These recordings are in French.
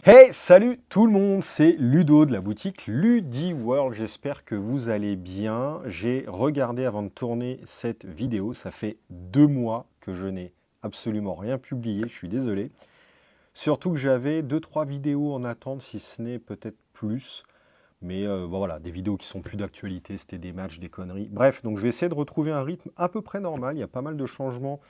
Hey, salut tout le monde, c'est Ludo de la boutique LudiWorld. J'espère que vous allez bien. J'ai regardé avant de tourner cette vidéo. Ça fait 2 mois que je n'ai absolument rien publié. Je suis désolé. Surtout que j'avais deux trois vidéos en attente, si ce n'est peut-être plus. Mais bon, voilà, des vidéos qui sont plus d'actualité. C'était des matchs, des conneries. Bref, donc je vais essayer de retrouver un rythme à peu près normal. Il y a pas mal de changements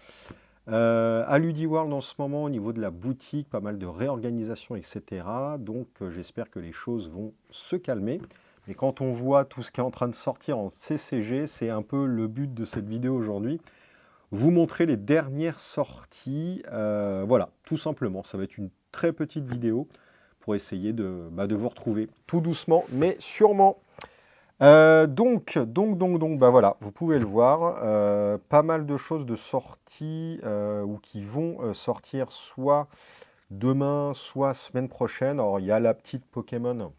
à LudiWorld en ce moment, au niveau de la boutique, pas mal de réorganisation, etc. Donc j'espère que les choses vont se calmer. Mais quand on voit tout ce qui est en train de sortir en CCG, c'est un peu le but de cette vidéo aujourd'hui. Vous montrer les dernières sorties. Voilà, tout simplement. Ça va être une très petite vidéo pour essayer de vous retrouver tout doucement, mais sûrement. Bah voilà, vous pouvez le voir, pas mal de choses de sortie ou qui vont sortir soit demain, soit semaine prochaine. Alors il y a la petite Pokémon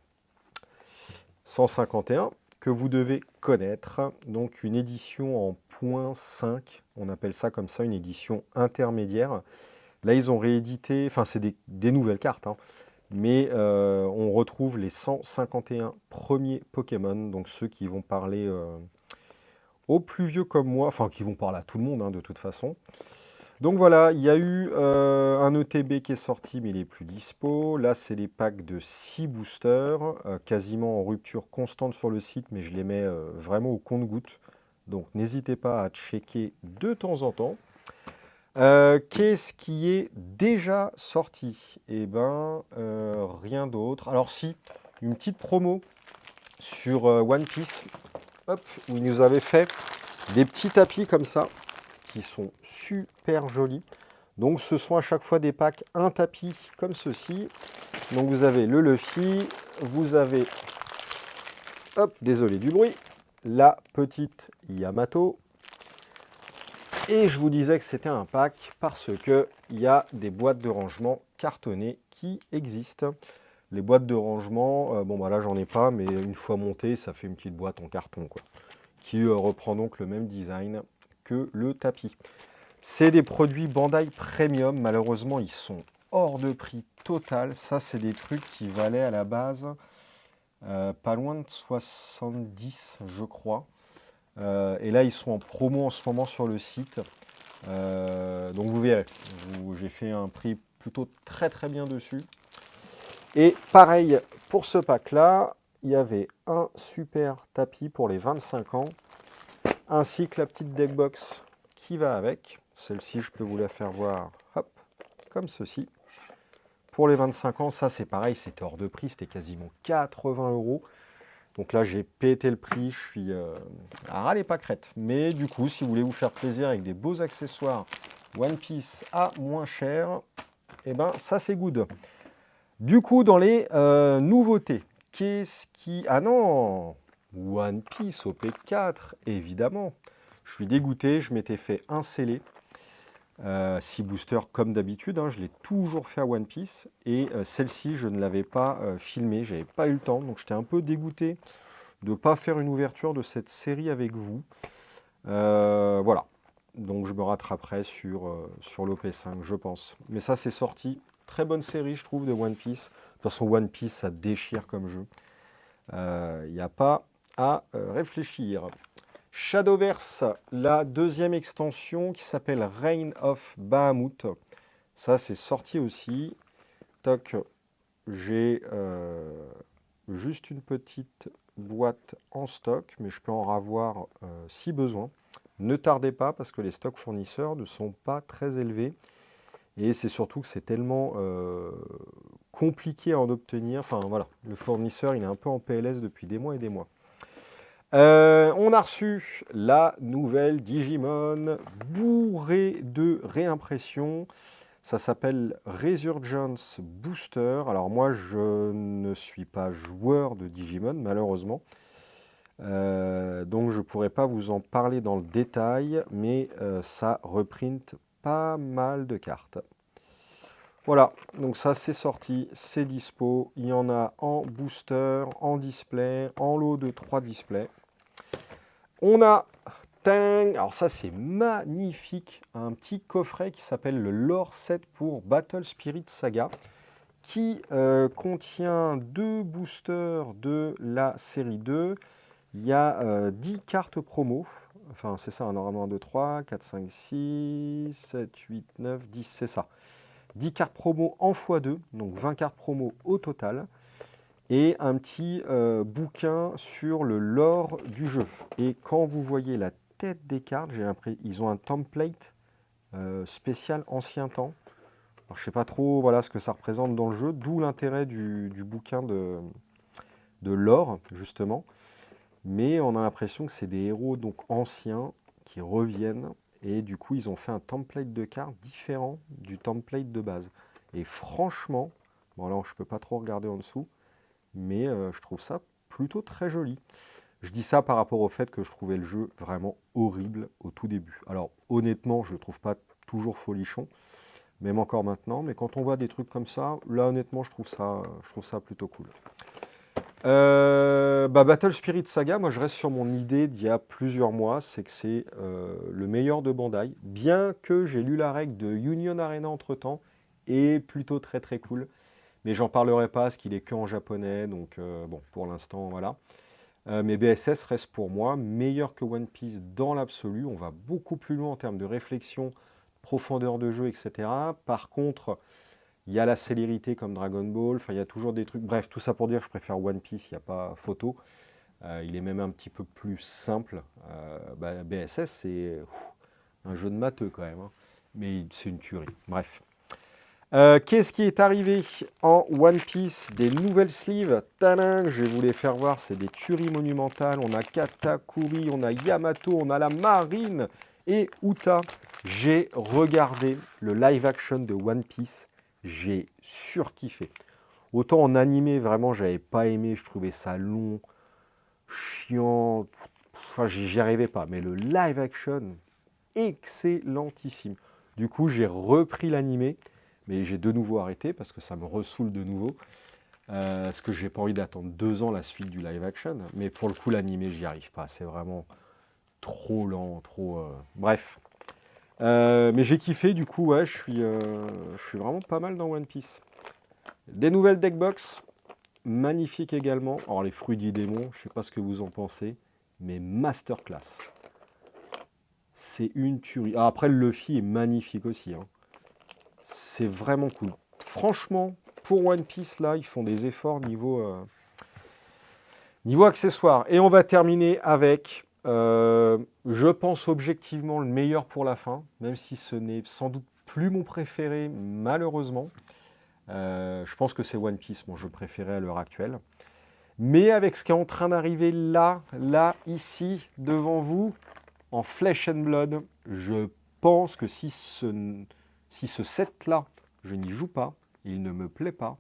151 que vous devez connaître, donc une édition en .5, on appelle ça comme ça, une édition intermédiaire. Là ils ont réédité, enfin c'est des nouvelles cartes, hein, mais on retrouve les 151 premiers Pokémon, donc ceux qui vont parler aux plus vieux comme moi, enfin qui vont parler à tout le monde hein, de toute façon. Donc voilà, il y a eu un ETB qui est sorti, mais il est plus dispo. Là, c'est les packs de 6 boosters, quasiment en rupture constante sur le site, mais je les mets vraiment au compte-gouttes. Donc n'hésitez pas à checker de temps en temps. Qu'est-ce qui est déjà sorti? Eh ben, rien d'autre. Alors si, une petite promo sur One Piece, hop, où il nous avait fait des petits tapis comme ça, qui sont super jolis. Donc ce sont à chaque fois des packs, un tapis comme ceci. Donc vous avez le Luffy, vous avez, hop, désolé du bruit, la petite Yamato. Et je vous disais que c'était un pack parce que il y a des boîtes de rangement cartonnées qui existent. Les boîtes de rangement, bon bah là j'en ai pas, mais une fois montée, ça fait une petite boîte en carton quoi, qui reprend donc le même design que le tapis. C'est des produits Bandai Premium, malheureusement ils sont hors de prix total. Ça c'est des trucs qui valaient à la base pas loin de 70 je crois. Et là ils sont en promo en ce moment sur le site. Donc vous verrez, j'ai fait un prix plutôt très très bien dessus. Et pareil pour ce pack là, il y avait un super tapis pour les 25 ans, ainsi que la petite deckbox qui va avec. Celle-ci, je peux vous la faire voir, hop, comme ceci. Pour les 25 ans, ça c'est pareil, c'était hors de prix, c'était quasiment 80 euros. Donc là, j'ai pété le prix, je suis à ras les pâquerettes. Mais du coup, si vous voulez vous faire plaisir avec des beaux accessoires One Piece à moins cher, eh ben ça c'est good. Du coup, dans les nouveautés, qu'est-ce qui... Ah non, One Piece OP4, évidemment. Je suis dégoûté, je m'étais fait un scellé. 6 boosters comme d'habitude, hein, je l'ai toujours fait à One Piece. Et celle-ci, je ne l'avais pas filmée, j'avais pas eu le temps. Donc j'étais un peu dégoûté de ne pas faire une ouverture de cette série avec vous. Voilà. Donc je me rattraperai sur l'OP5, je pense. Mais ça, c'est sorti. Très bonne série, je trouve, de One Piece. De toute façon, One Piece, ça déchire comme jeu. Il n'y a pas à réfléchir. Shadowverse, la deuxième extension qui s'appelle Reign of Bahamut. Ça, c'est sorti aussi. Toc, j'ai juste une petite boîte en stock, mais je peux en avoir si besoin. Ne tardez pas parce que les stocks fournisseurs ne sont pas très élevés. Et c'est surtout que c'est tellement compliqué à en obtenir. Enfin voilà, le fournisseur il est un peu en PLS depuis des mois et des mois. On a reçu la nouvelle Digimon bourrée de réimpression. Ça s'appelle Resurgence Booster. Alors moi, je ne suis pas joueur de Digimon, malheureusement. Donc je ne pourrais pas vous en parler dans le détail, mais ça reprint pas mal de cartes. Voilà, donc ça c'est sorti, c'est dispo. Il y en a en booster, en display, en lot de 3 displays. On a, tang, alors ça c'est magnifique, un petit coffret qui s'appelle le Lore Set pour Battle Spirit Saga, qui contient 2 boosters de la série 2. Il y a 10 cartes promo. Enfin, c'est ça, normalement 1, 2, 3, 4, 5, 6, 7, 8, 9, 10, c'est ça. 10 cartes promo en x2, donc 20 cartes promo au total. Et un petit bouquin sur le lore du jeu. Et quand vous voyez la tête des cartes, j'ai l'impression qu'ils ont un template spécial ancien temps. Alors, je ne sais pas trop voilà, ce que ça représente dans le jeu, d'où l'intérêt du bouquin de lore, justement. Mais on a l'impression que c'est des héros donc anciens qui reviennent. Et du coup, ils ont fait un template de cartes différent du template de base. Et franchement, bon là, je ne peux pas trop regarder en dessous, mais je trouve ça plutôt très joli. Je dis ça par rapport au fait que je trouvais le jeu vraiment horrible au tout début. Alors honnêtement, je ne le trouve pas toujours folichon, même encore maintenant, mais quand on voit des trucs comme ça, là honnêtement, je trouve ça plutôt cool. Battle Spirit Saga, moi je reste sur mon idée d'il y a plusieurs mois, c'est que c'est le meilleur de Bandai, bien que j'ai lu la règle de Union Arena entre-temps, et plutôt très très cool. Mais j'en parlerai pas parce qu'il est que en japonais, donc bon, pour l'instant, voilà. Mais BSS reste pour moi meilleur que One Piece dans l'absolu. On va beaucoup plus loin en termes de réflexion, profondeur de jeu, etc. Par contre, il y a la célérité comme Dragon Ball, enfin il y a toujours des trucs. Bref, tout ça pour dire que je préfère One Piece, il n'y a pas photo. Il est même un petit peu plus simple. BSS, c'est un jeu de matheux quand même, hein. Mais c'est une tuerie. Bref. Qu'est-ce qui est arrivé en One Piece? Des nouvelles sleeves. Tadam, je vais vous les faire voir. C'est des tueries monumentales. On a Katakuri, on a Yamato, on a la marine et Uta. J'ai regardé le live action de One Piece. J'ai surkiffé. Autant en animé, vraiment, j'avais pas aimé. Je trouvais ça long, chiant. Enfin, j'y arrivais pas. Mais le live action, excellentissime. Du coup, j'ai repris l'animé. Mais j'ai de nouveau arrêté parce que ça me ressoule de nouveau. Parce que j'ai pas envie d'attendre 2 ans la suite du live action. Mais pour le coup, l'animé, j'y arrive pas. C'est vraiment trop lent, trop. Bref. Mais j'ai kiffé, du coup, ouais, je suis vraiment pas mal dans One Piece. Des nouvelles deckbox, magnifiques également. Alors, les fruits du démon, je sais pas ce que vous en pensez, mais masterclass. C'est une tuerie. Ah, après, le Luffy est magnifique aussi, hein. C'est vraiment cool. Franchement, pour One Piece, là, ils font des efforts niveau accessoire. Et on va terminer avec, je pense objectivement, le meilleur pour la fin, même si ce n'est sans doute plus mon préféré, malheureusement. Je pense que c'est One Piece, mon jeu préféré à l'heure actuelle. Mais avec ce qui est en train d'arriver là, ici, devant vous, en Flesh and Blood, je pense que si ce set-là, je n'y joue pas, il ne me plaît pas,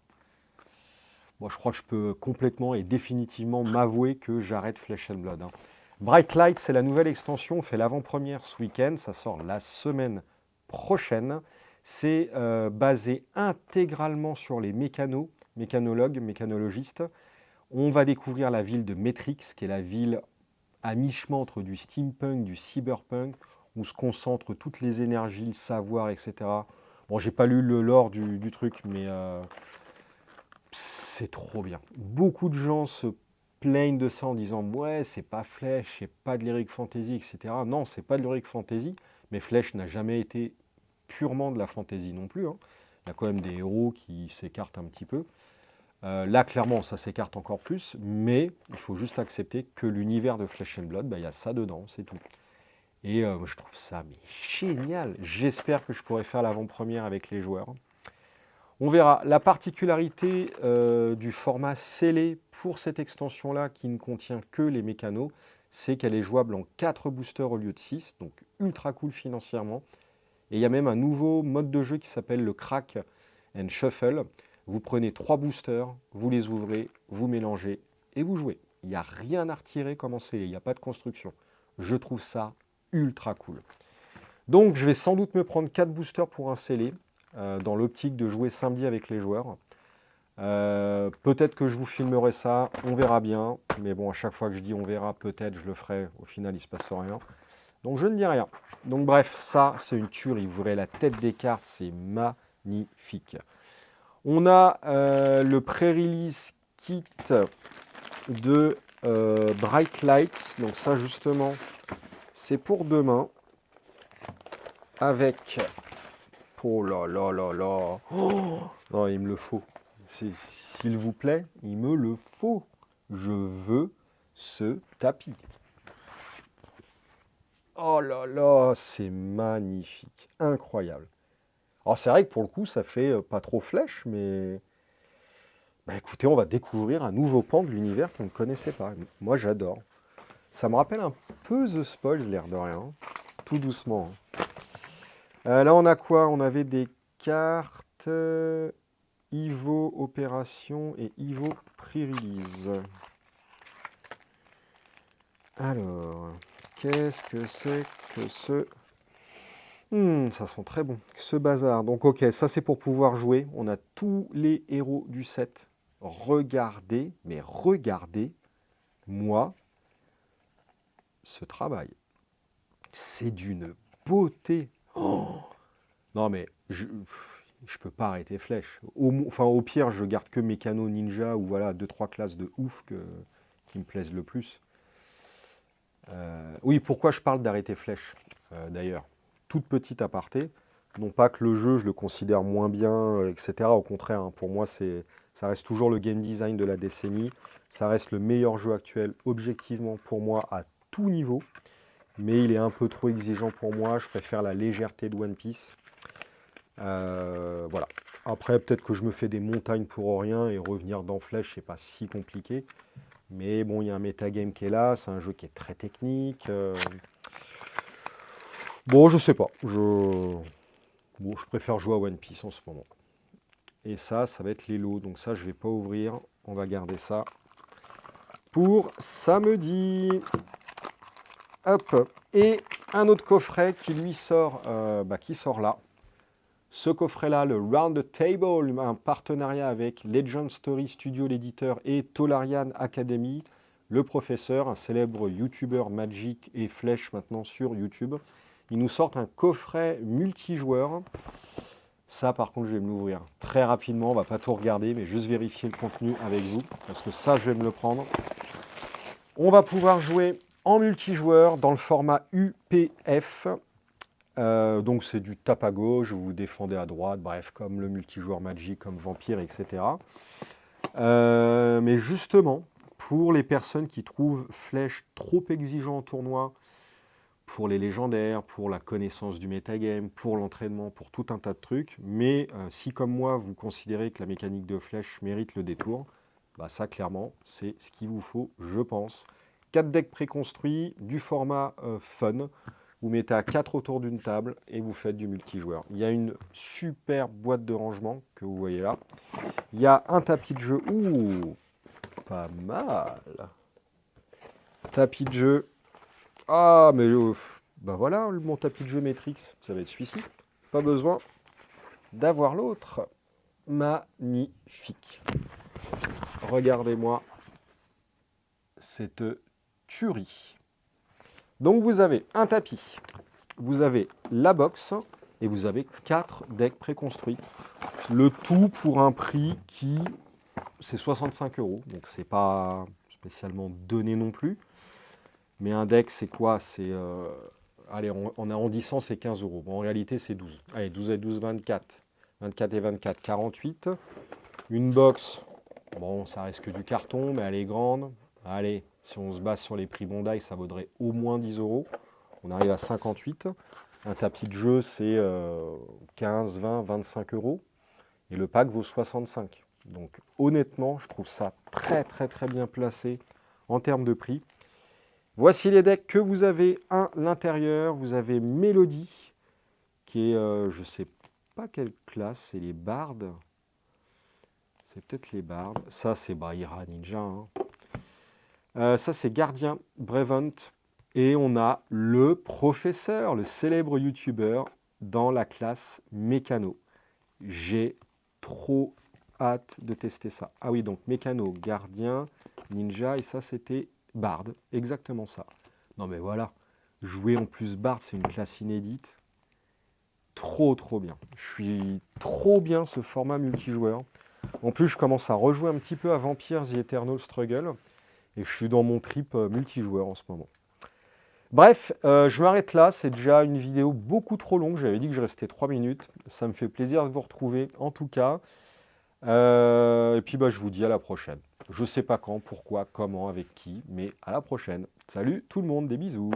moi je crois que je peux complètement et définitivement m'avouer que j'arrête Flesh and Blood, hein. Bright Light, c'est la nouvelle extension, on fait l'avant-première ce week-end, ça sort la semaine prochaine. C'est basé intégralement sur les mécanologues, mécanologistes. On va découvrir la ville de Matrix, qui est la ville à mi-chemin entre du steampunk, du cyberpunk, où se concentrent toutes les énergies, le savoir, etc. Bon, j'ai pas lu le lore du truc, mais c'est trop bien. Beaucoup de gens se plaignent de ça en disant ouais, c'est pas Flèche, c'est pas de l'heroic fantasy, etc. Non, c'est pas de l'heroic fantasy, mais Flèche n'a jamais été purement de la fantasy non plus, hein. Il y a quand même des héros qui s'écartent un petit peu. Là, clairement, ça s'écarte encore plus, mais il faut juste accepter que l'univers de Flesh and Blood, il y a ça dedans, c'est tout. Et je trouve ça mais génial. J'espère que je pourrai faire l'avant-première avec les joueurs. On verra. La particularité du format scellé pour cette extension-là, qui ne contient que les mécanos, c'est qu'elle est jouable en 4 boosters au lieu de 6, donc ultra cool financièrement. Et il y a même un nouveau mode de jeu qui s'appelle le Crack and Shuffle. Vous prenez 3 boosters, vous les ouvrez, vous mélangez et vous jouez. Il n'y a rien à retirer comme en scellé, il n'y a pas de construction. Je trouve ça ultra cool. Donc je vais sans doute me prendre 4 boosters pour un scellé, dans l'optique de jouer samedi avec les joueurs. Peut-être que je vous filmerai ça, on verra bien. Mais bon, à chaque fois que je dis on verra, peut-être je le ferai, au final il ne se passe rien. Donc je ne dis rien. Donc bref, ça c'est une tuerie. Vous verrez la tête des cartes, c'est magnifique. On a le pré-release kit de Bright Lights. Donc ça, justement, c'est pour demain. Avec... Oh là là là là. Oh non, il me le faut. S'il vous plaît, il me le faut. Je veux ce tapis. Oh là là, c'est magnifique. Incroyable. Alors c'est vrai que pour le coup, ça fait pas trop flèche, mais... Bah écoutez, on va découvrir un nouveau pan de l'univers qu'on ne connaissait pas. Moi, j'adore. Ça me rappelle un peu The Spoils, l'air de rien. Tout doucement. Là, on a quoi? On avait des cartes Evo Opération et Evo Pre-Release. Alors, qu'est-ce que c'est que ce... ça sent très bon. Ce bazar. Donc, ok, ça c'est pour pouvoir jouer. On a tous les héros du set. Regardez, mais regardez-moi ce travail. C'est d'une beauté. Oh non, mais je peux pas arrêter flèche. Enfin, au pire, je garde que Mécano Ninja ou voilà, 2-3 classes de ouf qui me plaisent le plus. Oui, pourquoi je parle d'arrêter flèche d'ailleurs? Toute petite aparté. Non pas que le jeu, je le considère moins bien, etc. Au contraire, hein, pour moi, ça reste toujours le game design de la décennie. Ça reste le meilleur jeu actuel, objectivement, pour moi, à tout niveau. Mais il est un peu trop exigeant pour moi. Je préfère la légèreté de One Piece. Voilà. Après, peut-être que je me fais des montagnes pour rien et revenir dans Flèche, c'est pas si compliqué. Mais bon, il y a un metagame qui est là, c'est un jeu qui est très technique. Bon, je sais pas. Bon, je préfère jouer à One Piece en ce moment. Et ça va être les lots. Donc ça, je vais pas ouvrir. On va garder ça pour samedi. Hop. Et un autre coffret qui lui sort, qui sort là. Ce coffret-là, le Round the Table, un partenariat avec Legend Story Studio, l'éditeur, et Tolarian Academy, le professeur, un célèbre YouTuber Magic et Flèche maintenant sur YouTube. Ils nous sortent un coffret multijoueur. Ça, par contre, je vais me l'ouvrir très rapidement. On va pas tout regarder, mais juste vérifier le contenu avec vous, parce que ça, je vais me le prendre. On va pouvoir jouer en multijoueur dans le format UPF. Donc c'est du tape à gauche, vous vous défendez à droite, bref, comme le multijoueur Magic, comme Vampire, etc. Mais justement, pour les personnes qui trouvent Flèche trop exigeant en tournoi, pour les légendaires, pour la connaissance du metagame, pour l'entraînement, pour tout un tas de trucs, mais si comme moi, vous considérez que la mécanique de Flèche mérite le détour, bah ça clairement, c'est ce qu'il vous faut, je pense. 4 decks préconstruits, du format fun. Vous mettez à 4 autour d'une table et vous faites du multijoueur. Il y a une super boîte de rangement que vous voyez là. Il y a un tapis de jeu. Ouh, pas mal. Tapis de jeu. Ah, mais bah voilà, mon tapis de jeu Matrix, ça va être celui-ci. Pas besoin d'avoir l'autre. Magnifique. Regardez-moi cette tuerie. Donc vous avez un tapis, vous avez la box et vous avez 4 decks préconstruits. Le tout pour un prix qui, c'est 65 €, donc c'est pas spécialement donné non plus. Mais un deck, c'est quoi? C'est, allez, en arrondissant, c'est 15 €. Bon, en réalité, c'est 12. Allez, 12 et 12, 24. 24 et 24, 48. Une box, bon, ça reste que du carton, mais elle est grande. Allez, si on se base sur les prix Bondi, ça vaudrait au moins 10 €. On arrive à 58. Un tapis de jeu, c'est 15, 20, 25 €. Et le pack vaut 65. Donc honnêtement, je trouve ça très très très bien placé en termes de prix. Voici les decks que vous avez à l'intérieur. Vous avez Mélodie, qui est, je ne sais pas quelle classe, c'est les bardes. C'est peut-être les bardes. Ça, c'est Ira Ninja. Hein. Ça, c'est Gardien Brevant. Et on a le professeur, le célèbre youtubeur, dans la classe Mécano. J'ai trop hâte de tester ça. Ah oui, donc Mécano, Gardien, Ninja, et ça, c'était Bard. Exactement ça. Non mais voilà, jouer en plus Bard, c'est une classe inédite. trop bien. Je suis trop bien ce format multijoueur. En plus, je commence à rejouer un petit peu à Vampire The Eternal Struggle. Et je suis dans mon trip multijoueur en ce moment. Bref, je m'arrête là. C'est déjà une vidéo beaucoup trop longue. J'avais dit que je restais 3 minutes. Ça me fait plaisir de vous retrouver en tout cas. Et puis je vous dis à la prochaine. Je ne sais pas quand, pourquoi, comment, avec qui, mais à la prochaine. Salut tout le monde, des bisous.